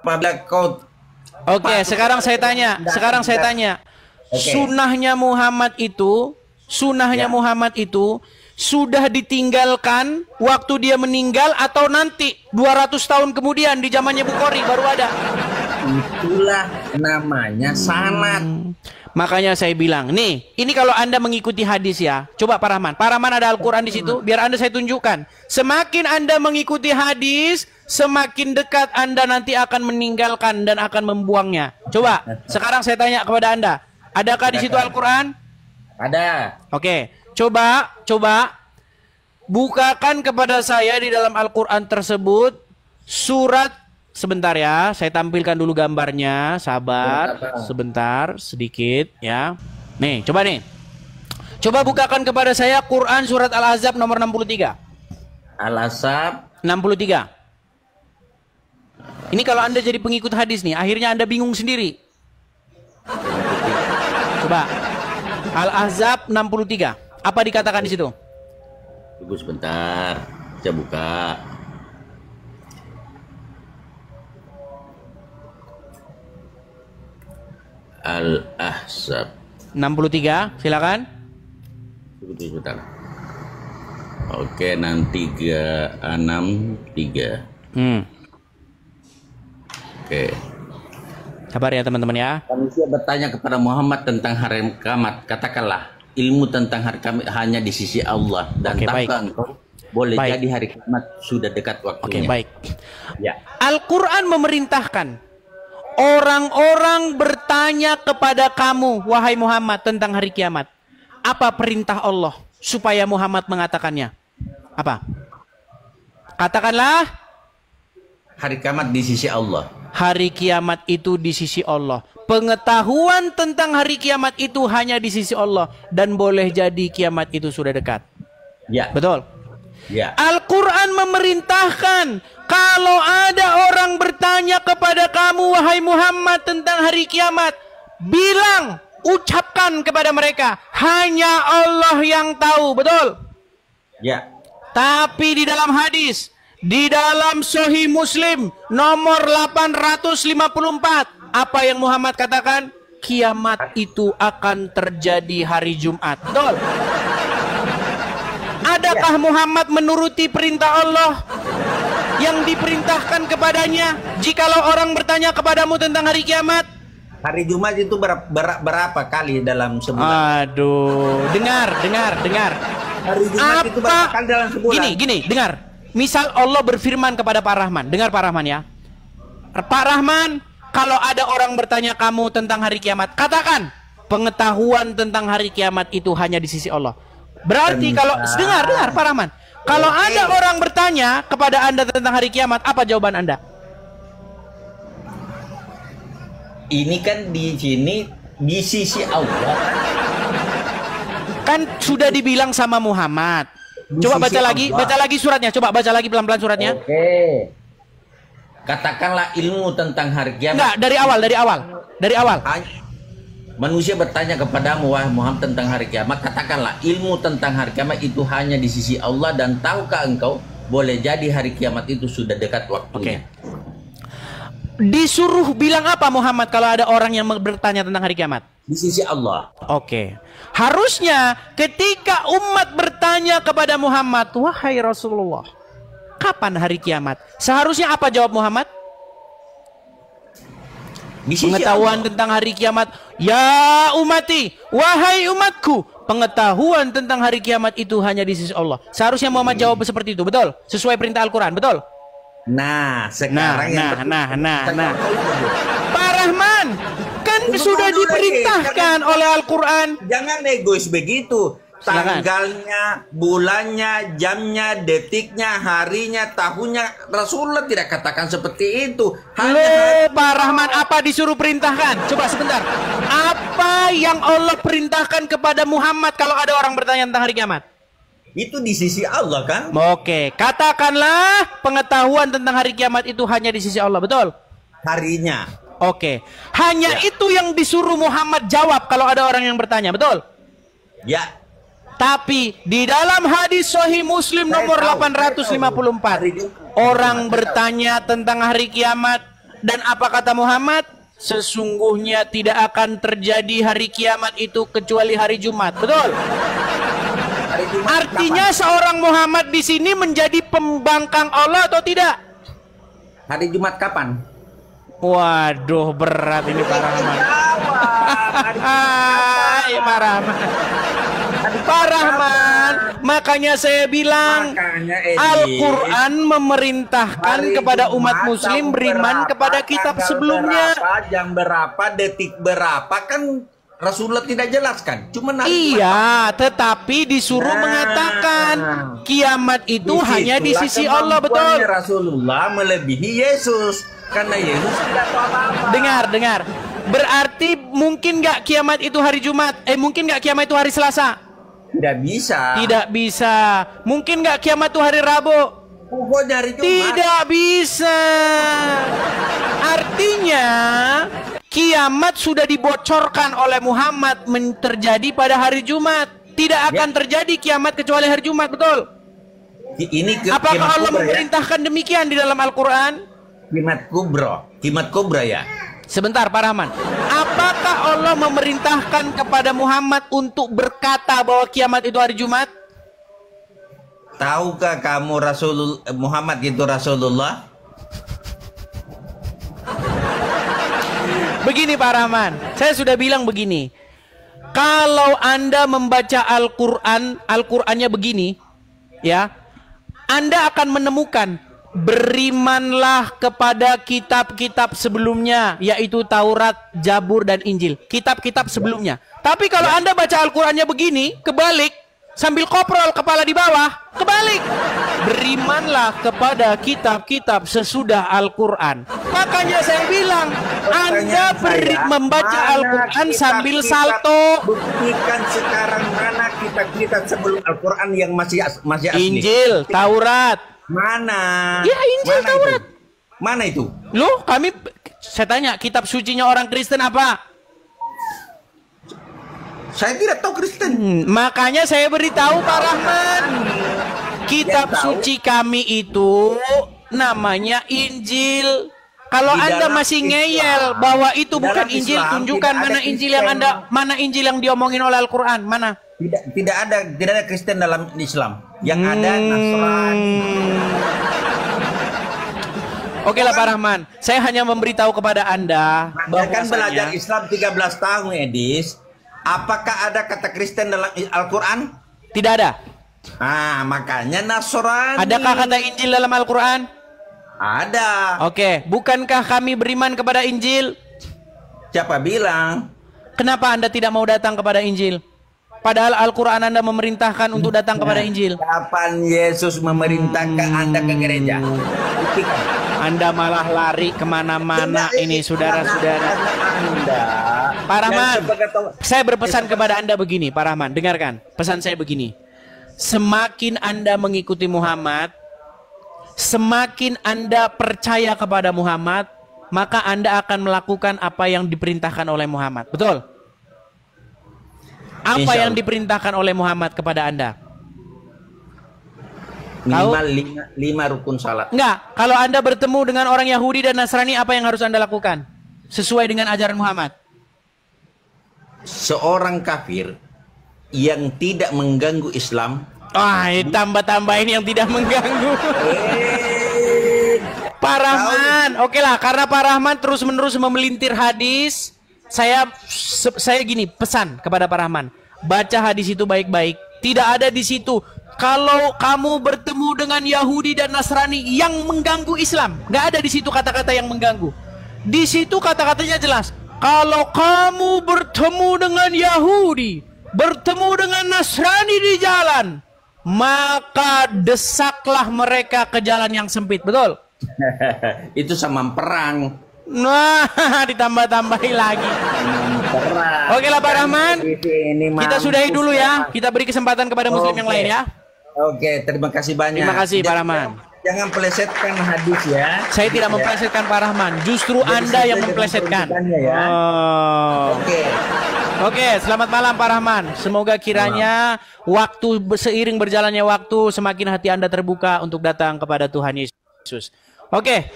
apabila kau Oke, sekarang saya tanya. Oke. Sunnahnya Muhammad itu sudah ditinggalkan waktu dia meninggal atau nanti 200 tahun kemudian di zamannya Bukhari baru ada? Itulah namanya sanad. Makanya saya bilang, nih, ini kalau Anda mengikuti hadis ya. Coba Pak Rahman. Pak Rahman ada Al-Quran di situ, biar Anda saya tunjukkan. Semakin Anda mengikuti hadis, semakin dekat Anda nanti akan meninggalkan dan akan membuangnya. Coba, sekarang saya tanya kepada Anda. Adakah di situ Al-Quran? Ada. Oke, coba bukakan kepada saya di dalam Al-Quran tersebut surat. Sebentar ya, saya tampilkan dulu gambarnya. Sabar, sebentar, sedikit ya. Nih, coba nih. Coba bukakan kepada saya Quran surat Al-Ahzab nomor 63. Al-Ahzab 63. Ini kalau Anda jadi pengikut hadis nih, akhirnya Anda bingung sendiri. Coba. Al-Ahzab 63. Apa dikatakan di situ? Tunggu sebentar. Saya buka. Al-Ahzab 63, silakan. Tunggu sebentar. Oke, 63. Oke. Sabar ya teman-teman ya. Manusia bertanya kepada Muhammad tentang hari kiamat. Katakanlah, ilmu tentang hari kiamat hanya di sisi Allah. Dan tahukah engkau boleh jadi hari kiamat sudah dekat waktunya. Oke, baik. Ya. Al-Quran memerintahkan orang-orang bertanya kepada kamu, wahai Muhammad, tentang hari kiamat. Apa perintah Allah supaya Muhammad mengatakannya? Apa? Katakanlah. Hari kiamat di sisi Allah. Hari kiamat itu di sisi Allah. Pengetahuan tentang hari kiamat itu hanya di sisi Allah. Dan boleh jadi kiamat itu sudah dekat. Ya. Betul? Ya. Al-Quran memerintahkan, kalau ada orang bertanya kepada kamu, wahai Muhammad, tentang hari kiamat, bilang, ucapkan kepada mereka, hanya Allah yang tahu. Betul? Ya. Tapi di dalam hadis, di dalam Sahih Muslim nomor 854, apa yang Muhammad katakan? Kiamat itu akan terjadi hari Jumat. Betul? Adakah Muhammad menuruti perintah Allah yang diperintahkan kepadanya? Jikalau orang bertanya kepadamu tentang hari kiamat, hari Jumat itu berapa kali dalam sebulan? Aduh, dengar. Hari Jumat itu berapa kali dalam sebulan? Gini, dengar. Misal Allah berfirman kepada Pak Rahman, dengar Pak Rahman ya. Pak Rahman, kalau ada orang bertanya kamu tentang hari kiamat, katakan, pengetahuan tentang hari kiamat itu hanya di sisi Allah. Berarti kalau dengar Pak Rahman, kalau ada orang bertanya kepada Anda tentang hari kiamat, apa jawaban Anda? Ini kan di sini di sisi Allah. Kan sudah dibilang sama Muhammad. Coba baca lagi suratnya. Coba baca lagi pelan-pelan suratnya. Oke. Katakanlah ilmu tentang hari kiamat. Enggak, dari awal. Manusia bertanya kepadamu, wahai Muhammad, tentang hari kiamat. Katakanlah, ilmu tentang hari kiamat itu hanya di sisi Allah. Dan tahukah engkau, boleh jadi hari kiamat itu sudah dekat waktunya. Disuruh bilang apa Muhammad kalau ada orang yang bertanya tentang hari kiamat? Di sisi Allah. Harusnya ketika umat bertanya kepada Muhammad, wahai Rasulullah, kapan hari kiamat? Seharusnya apa jawab Muhammad? Pengetahuan tentang hari kiamat, ya umati, wahai umatku, pengetahuan tentang hari kiamat itu hanya di sisi Allah. Seharusnya Muhammad jawab seperti itu, betul? Sesuai perintah Al-Quran, betul? Nah, sekarang Pak Rahman, kan sudah diperintahkan oleh Al-Quran. Jangan egois begitu. Tanggalnya, bulannya, jamnya, detiknya, harinya, tahunnya, Rasulullah tidak katakan seperti itu. Pak Rahman, apa disuruh perintahkan? Coba sebentar. Apa yang Allah perintahkan kepada Muhammad kalau ada orang bertanya tentang hari kiamat? Itu di sisi Allah kan? Katakanlah pengetahuan tentang hari kiamat itu hanya di sisi Allah, betul? Harinya. Hanya itu yang disuruh Muhammad jawab kalau ada orang yang bertanya, betul? Ya. Tapi di dalam hadis Sahih Muslim nomor 854, orang bertanya tentang hari kiamat, Dan apa kata Muhammad? Sesungguhnya tidak akan terjadi hari kiamat itu kecuali hari Jumat. Betul? Hari Jumat Artinya kapan? seorang Muhammad di sini menjadi pembangkang Allah atau tidak? Hari Jumat kapan? Waduh, berat ini Pak Rahman. Hai Pak Rahman. Pak Rahman, makanya saya bilang Makanya, Edi, Al-Quran memerintahkan hari kepada Jumat umat muslim jam beriman berapa, kepada kitab tanggal sebelumnya. berapa, jam berapa, detik berapa, kan Rasulullah tidak jelaskan. Cuma Iya, tetapi disuruh Nah, mengatakan kiamat itu hanya di sisi Allah, betul. Rasulullah melebihi Yesus karena Yesus tidak tahu apa-apa. Dengar. Berarti mungkin nggak kiamat itu hari Jumat? Mungkin nggak kiamat itu hari Selasa? Tidak bisa. Tidak bisa. Mungkin nggak kiamat itu hari Rabu? Pokoknya hari Jumat. Tidak bisa. Artinya kiamat sudah dibocorkan oleh Muhammad terjadi pada hari Jumat. Tidak akan terjadi kiamat kecuali hari Jumat, betul? Apakah Allah memerintahkan demikian di dalam Al-Quran? Kiamat kubra ya. Sebentar Pak Rahman. Apakah Allah memerintahkan kepada Muhammad untuk berkata bahwa kiamat itu hari Jumat? Tahukah kamu Muhammad itu Rasulullah? Begini Pak Rahman, saya sudah bilang begini. Kalau Anda membaca Al-Quran, Al-Qurannya begini, ya, Anda akan menemukan berimanlah kepada kitab-kitab sebelumnya, yaitu Taurat, Zabur, dan Injil. Kitab-kitab sebelumnya. Tapi kalau Anda baca Al-Qurannya begini, kebalik, sambil koprol kepala di bawah, kebalik. Berimanlah kepada kitab-kitab sesudah Al-Quran. Makanya saya bilang, Anda membaca Al-Quran sambil salto. Buktikan sekarang mana kitab-kitab sebelum Al-Quran yang masih asli. Injil, Taurat. Mana? Ya, Injil, Taurat. Mana itu? Loh, saya tanya, kitab sucinya orang Kristen apa? Saya tidak tahu Kristen. Makanya saya beritahu Pak Rahman, kitab suci kami itu namanya Injil. Kalau Anda masih ngeyel bahwa itu bukan Injil, tunjukkan mana Injil yang diomongin oleh Al-Quran, mana? Tidak ada Kristen dalam Islam. Yang ada Nasrani. Oke lah Pak Rahman, saya hanya memberitahu kepada Anda bahwa kan belajar Islam 13 tahun, Edis. Apakah ada kata Kristen dalam Al-Quran? Tidak ada. Makanya Nasrani. Adakah kata Injil dalam Al-Quran? Ada. Oke, bukankah kami beriman kepada Injil? Siapa bilang? Kenapa Anda tidak mau datang kepada Injil? Padahal Al-Quran Anda memerintahkan untuk datang kepada Injil. Kapan Yesus memerintahkan Anda ke gereja? Buktikan. Anda malah lari kemana-mana ini saudara-saudara. Pak Rahman, saya berpesan kepada Anda begini, Pak Rahman, dengarkan. Pesan saya begini. Semakin Anda mengikuti Muhammad, semakin Anda percaya kepada Muhammad, maka Anda akan melakukan apa yang diperintahkan oleh Muhammad. Betul? Apa yang diperintahkan oleh Muhammad kepada Anda? Minimal 5 rukun salat. Enggak, kalau Anda bertemu dengan orang Yahudi dan Nasrani, apa yang harus Anda lakukan? Sesuai dengan ajaran Muhammad. Seorang kafir yang tidak mengganggu Islam. Tambah-tambahin yang tidak mengganggu. Pak Rahman, oke lah, karena Pak Rahman terus-menerus memelintir hadis, saya gini, pesan kepada Pak Rahman, baca hadis itu baik-baik. Tidak ada di situ kalau kamu bertemu dengan Yahudi dan Nasrani yang mengganggu Islam. Nggak ada di situ kata-kata yang mengganggu. Di situ kata-katanya jelas. Kalau kamu bertemu dengan Yahudi, bertemu dengan Nasrani di jalan, maka desaklah mereka ke jalan yang sempit. Betul? Itu sama perang. Nah, ditambah-tambahin lagi. Oke lah Pak Rahman, kita sudahi dulu ya. Kita beri kesempatan kepada muslim yang lain ya. Oke, terima kasih banyak. Terima kasih Pak Rahman. Jangan plesetkan hadis ya. Saya tidak memplesetkan Pak Rahman, justru Anda yang memplesetkan. Ya. Oke, selamat malam Pak Rahman. Semoga kiranya waktu seiring berjalannya waktu, semakin hati Anda terbuka untuk datang kepada Tuhan Yesus. Oke.